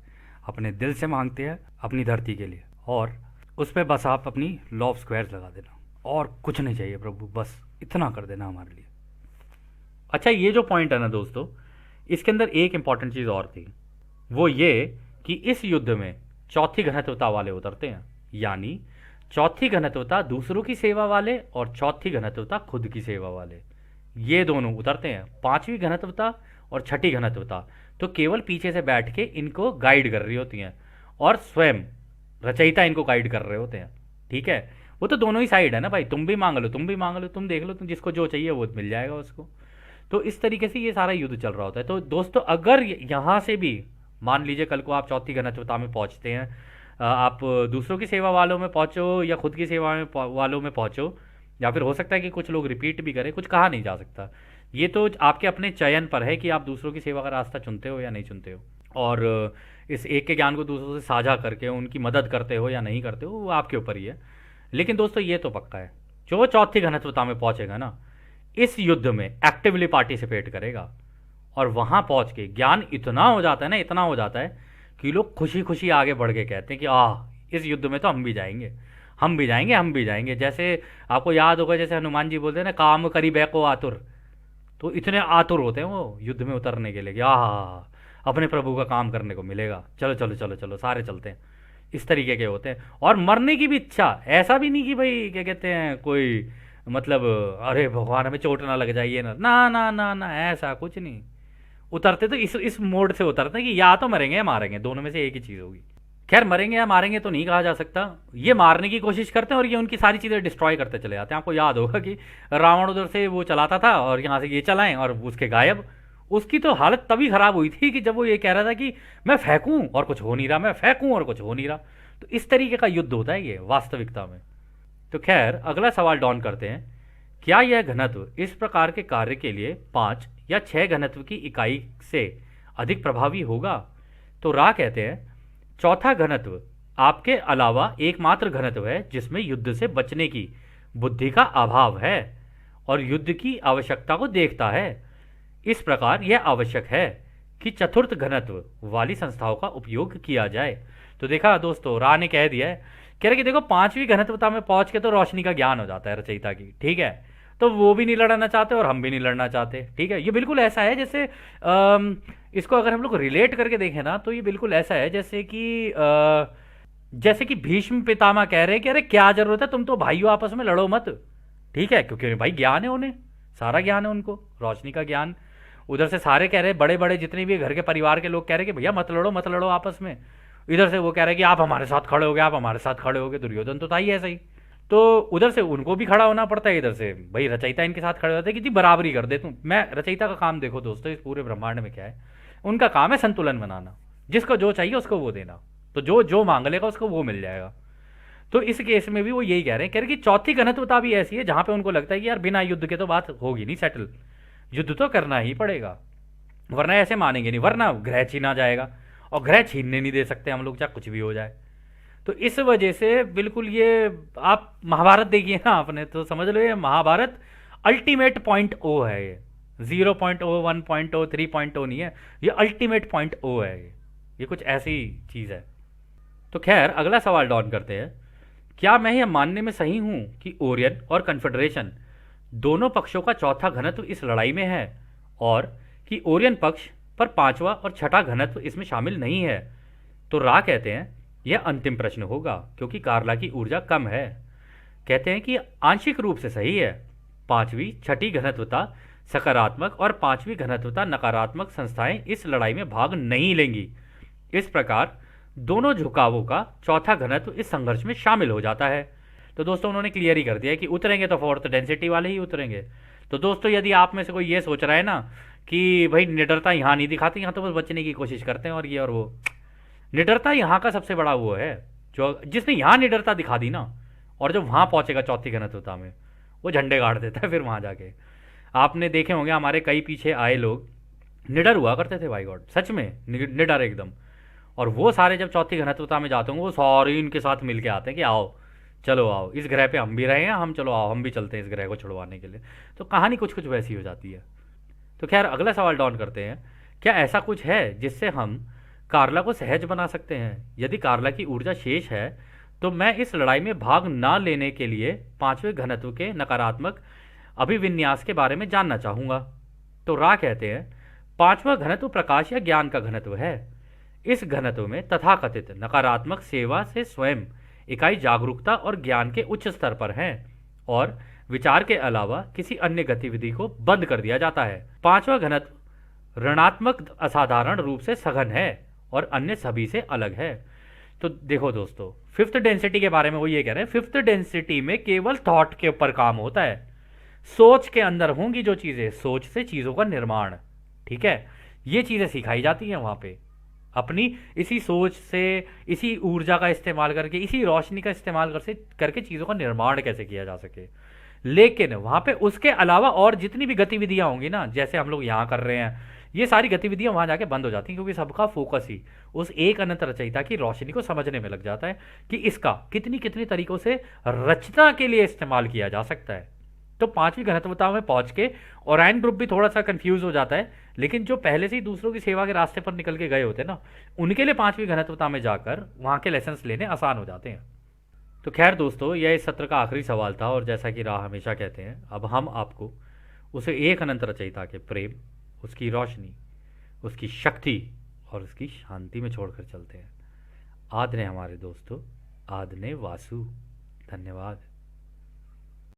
Speaker 1: अपने दिल से मांगते हैं अपनी धरती के लिए, और उस पर बस आप अपनी लॉ ऑफ स्क्वायर्स लगा देना, और कुछ नहीं चाहिए प्रभु, बस इतना कर देना हमारे लिए। अच्छा, ये जो पॉइंट है ना दोस्तों, इसके अंदर एक इंपॉर्टेंट चीज़ और थी, वो ये कि इस युद्ध में चौथी घनत्वता वाले उतरते हैं, यानी चौथी घनत्वता दूसरों की सेवा वाले और चौथी घनत्वता खुद की सेवा वाले, ये दोनों उतरते हैं। पांचवी घनत्वता और छठी घनत्वता तो केवल पीछे से बैठ के इनको गाइड कर रही होती हैं, और स्वयं रचयिता इनको गाइड कर रहे होते हैं। ठीक है, वो तो दोनों ही साइड है ना भाई, तुम भी मांग लो, तुम भी मांग लो, तुम देख लो, तुम जिसको जो चाहिए वो मिल जाएगा उसको। तो इस तरीके से ये सारा युद्ध चल रहा होता है। तो दोस्तों, अगर यहाँ से भी मान लीजिए कल को आप चौथी घनत्वता में पहुँचते हैं, आप दूसरों की सेवा वालों में पहुँचो या खुद की सेवा में वालों में पहुँचो, या फिर हो सकता है कि कुछ लोग रिपीट भी करें, कुछ कहा नहीं जा सकता। ये तो आपके अपने चयन पर है कि आप दूसरों की सेवा का रास्ता चुनते हो या नहीं चुनते हो, और इस एक के ज्ञान को दूसरों से साझा करके उनकी मदद करते हो या नहीं करते हो, वो आपके ऊपर ही है। लेकिन दोस्तों, ये तो पक्का है, जो चौथी घनत्वता में पहुंचेगा ना, इस युद्ध में एक्टिवली पार्टिसिपेट करेगा, और वहां पहुंच के ज्ञान इतना हो जाता है ना, इतना हो जाता है कि लोग खुशी खुशी आगे बढ़ के कहते हैं कि इस युद्ध में तो हम भी जाएंगे, हम भी जाएंगे, हम भी जाएंगे। जैसे आपको याद होगा, जैसे हनुमान जी बोलते हैं ना, काम करी बैको आतुर, तो इतने आतुर होते हैं वो युद्ध में उतरने के लिए कि अपने प्रभु का काम करने को मिलेगा, चलो चलो चलो चलो सारे चलते हैं, इस तरीके के होते हैं। और मरने की भी इच्छा, ऐसा भी नहीं कि भाई क्या कहते हैं कोई मतलब अरे भगवान हमें चोट ना लग जाइए ना ना ना ना ना, ऐसा कुछ नहीं। उतरते तो इस मोड से उतरते हैं कि या तो मरेंगे या मारेंगे, दोनों में से एक ही चीज़ होगी। खैर, मरेंगे या मारेंगे तो नहीं कहा जा सकता, ये मारने की कोशिश करते हैं और ये उनकी सारी चीज़ें डिस्ट्रॉय करते चले जाते हैं। आपको याद होगा कि रावण उधर से वो चलाता था और यहाँ से ये चलाएं और उसके गायब। उसकी तो हालत तभी खराब हुई थी कि जब वो ये कह रहा था कि मैं फेंकूं और कुछ हो नहीं रहा, मैं फेंकूं और कुछ हो नहीं रहा। तो इस तरीके का युद्ध होता है ये वास्तविकता में। तो खैर, अगला सवाल डॉन करते हैं, क्या यह घनत्व इस प्रकार के कार्य के लिए 5 या 6 घनत्व की इकाई से अधिक प्रभावी होगा? तो रा कहते हैं, चौथा घनत्व आपके अलावा एकमात्र घनत्व है जिसमें युद्ध से बचने की बुद्धि का अभाव है और युद्ध की आवश्यकता को देखता है। इस प्रकार यह आवश्यक है कि चतुर्थ घनत्व वाली संस्थाओं का उपयोग किया जाए। तो देखा दोस्तों, रा ने कह दिया है, कह रहे कि देखो 5वीं घनत्वता में पहुंच के तो रोशनी का ज्ञान हो जाता है रचयिता की। ठीक है, तो वो भी नहीं लड़ना चाहते और हम भी नहीं लड़ना चाहते। ठीक है, ये बिल्कुल ऐसा है जैसे इसको अगर हम लोग रिलेट करके देखें ना, तो ये बिल्कुल ऐसा है जैसे कि भीष्म पितामह कह रहे हैं कि अरे क्या जरूरत है, तुम तो भाइयों आपस में लड़ो मत। ठीक है, क्योंकि भाई ज्ञान है, उन्हें सारा ज्ञान है, उनको रोशनी का ज्ञान। उधर से सारे कह रहे, बड़े बड़े जितने भी घर के परिवार के लोग कह रहे कि भैया मत लड़ो मत लड़ो आपस में। इधर से वो कह रहे कि आप हमारे साथ खड़े हो गए, आप हमारे साथ खड़े हो गए। दुर्योधन तो था ही ऐसा ही। तो उधर से उनको भी खड़ा होना पड़ता है, इधर से भाई रचयिता इनके साथ खड़े होते हैं कि जी बराबरी कर दे तुम। मैं रचयिता का काम देखो दोस्तों, इस पूरे ब्रह्मांड में क्या है, उनका काम है संतुलन बनाना, जिसको जो चाहिए उसको वो देना। तो जो जो मांग लेगा उसको वो मिल जाएगा। तो इस केस में भी वो यही कह रहे हैं कि चौथी घनत्वता भी ऐसी है जहां पे उनको लगता है कि यार बिना युद्ध के तो बात होगी नहीं सेटल, युद्ध तो करना ही पड़ेगा, वरना ऐसे मानेंगे नहीं, वरना ग्रह छीना जाएगा, और ग्रह छीनने नहीं दे सकते हम लोग, चाहे कुछ भी हो जाए। तो इस वजह से बिल्कुल ये, आप महाभारत देखिए ना आपने, तो समझ लो ये महाभारत अल्टीमेट पॉइंट ओ है। ये 0.0 1.0 3.0 नहीं है, ये अल्टीमेट पॉइंट ओ है। ये कुछ ऐसी चीज़ है। तो खैर, अगला सवाल डॉन करते हैं, क्या मैं यह मानने में सही हूं कि ओरियन और कन्फेडरेशन दोनों पक्षों का चौथा घनत्व इस लड़ाई में है, और कि ओरियन पक्ष पर 5वां और 6ठा घनत्व इसमें शामिल नहीं है? तो रा कहते हैं, यह अंतिम प्रश्न होगा क्योंकि कार्ला की ऊर्जा कम है। कहते हैं कि आंशिक रूप से सही है। 5वीं 6ठी घनत्वता सकारात्मक और 5वीं घनत्वता नकारात्मक संस्थाएं इस लड़ाई में भाग नहीं लेंगी। इस प्रकार दोनों झुकावों का चौथा घनत्व इस संघर्ष में शामिल हो जाता है। तो दोस्तों, उन्होंने क्लियर ही कर दिया कि उतरेंगे तो फोर्थ डेंसिटी वाले ही उतरेंगे। तो दोस्तों, यदि आप में से कोई ये सोच रहा है ना कि भाई निडरता यहाँ नहीं दिखाते, यहाँ तो बस बचने की कोशिश करते हैं और ये और वो, निडरता यहाँ का सबसे बड़ा वो है, जो जिसने यहाँ निडरता दिखा दी ना, और जो वहाँ पहुँचेगा चौथी घनत्वता में, वो झंडे गाड़ देता है फिर वहाँ जाके। आपने देखे होंगे हमारे कई पीछे आए लोग निडर हुआ करते थे, भाई गॉड सच में निडर एकदम, और वो सारे जब चौथी घनत्वता में जाते होंगे वो सारे इनके साथ मिल के आते हैं कि आओ चलो आओ, इस ग्रह पे हम भी रहे हैं, हम चलो आओ हम भी चलते हैं इस ग्रह को छुड़वाने के लिए। तो कहानी कुछ कुछ वैसी हो जाती है। तो खैर अगला सवाल डाउन करते हैं, क्या ऐसा कुछ है जिससे हम कार्ला को सहज बना सकते हैं? यदि कार्ला की ऊर्जा शेष है तो मैं इस लड़ाई में भाग ना लेने के लिए पांचवें घनत्व के नकारात्मक अभिविन्यास के बारे में जानना चाहूंगा। तो रा कहते हैं, पांचवा घनत्व प्रकाश या ज्ञान का घनत्व है। इस घनत्व में तथाकथित नकारात्मक सेवा से स्वयं इकाई जागरूकता और ज्ञान के उच्च स्तर पर है और विचार के अलावा किसी अन्य गतिविधि को बंद कर दिया जाता है। पांचवा घनत्व ऋणात्मक असाधारण रूप से सघन है और अन्य सभी से अलग है। तो देखो दोस्तों, फिफ्थ डेंसिटी के बारे में वो ये कह रहे हैं, फिफ्थ डेंसिटी में केवल थॉट के ऊपर काम होता है। सोच के अंदर होंगी जो चीजें, सोच से चीजों का निर्माण, ठीक है, ये चीजें सिखाई जाती हैं वहां पे। अपनी इसी सोच से, इसी ऊर्जा का इस्तेमाल करके, इसी रोशनी का इस्तेमाल करके चीजों का निर्माण कैसे किया जा सके। लेकिन वहां पे उसके अलावा और जितनी भी गतिविधियां होंगी ना, जैसे हम लोग यहाँ कर रहे हैं, ये सारी गतिविधियां वहां जाके बंद हो जाती हैं, क्योंकि सबका फोकस ही उस एक अनंत रचयिता की रोशनी को समझने में लग जाता है कि इसका कितनी कितनी तरीकों से रचना के लिए इस्तेमाल किया जा सकता है। तो पांचवी घनत्वता में पहुंच के ओरायन ग्रुप भी थोड़ा सा कंफ्यूज हो जाता है, लेकिन जो पहले से ही दूसरों की सेवा के रास्ते पर निकल के गए होते हैं ना, उनके लिए पांचवी घनत्वता में जाकर वहां के लेसन लेने आसान हो जाते हैं। तो खैर दोस्तों, यह इस सत्र का आखिरी सवाल था, और जैसा कि राह हमेशा कहते हैं, अब हम आपको उसे एक अनंत रचयिता के प्रेम, उसकी रोशनी, उसकी शक्ति और उसकी शांति में छोड़कर चलते हैं। आदने हमारे दोस्तों, आदने वासु। धन्यवाद।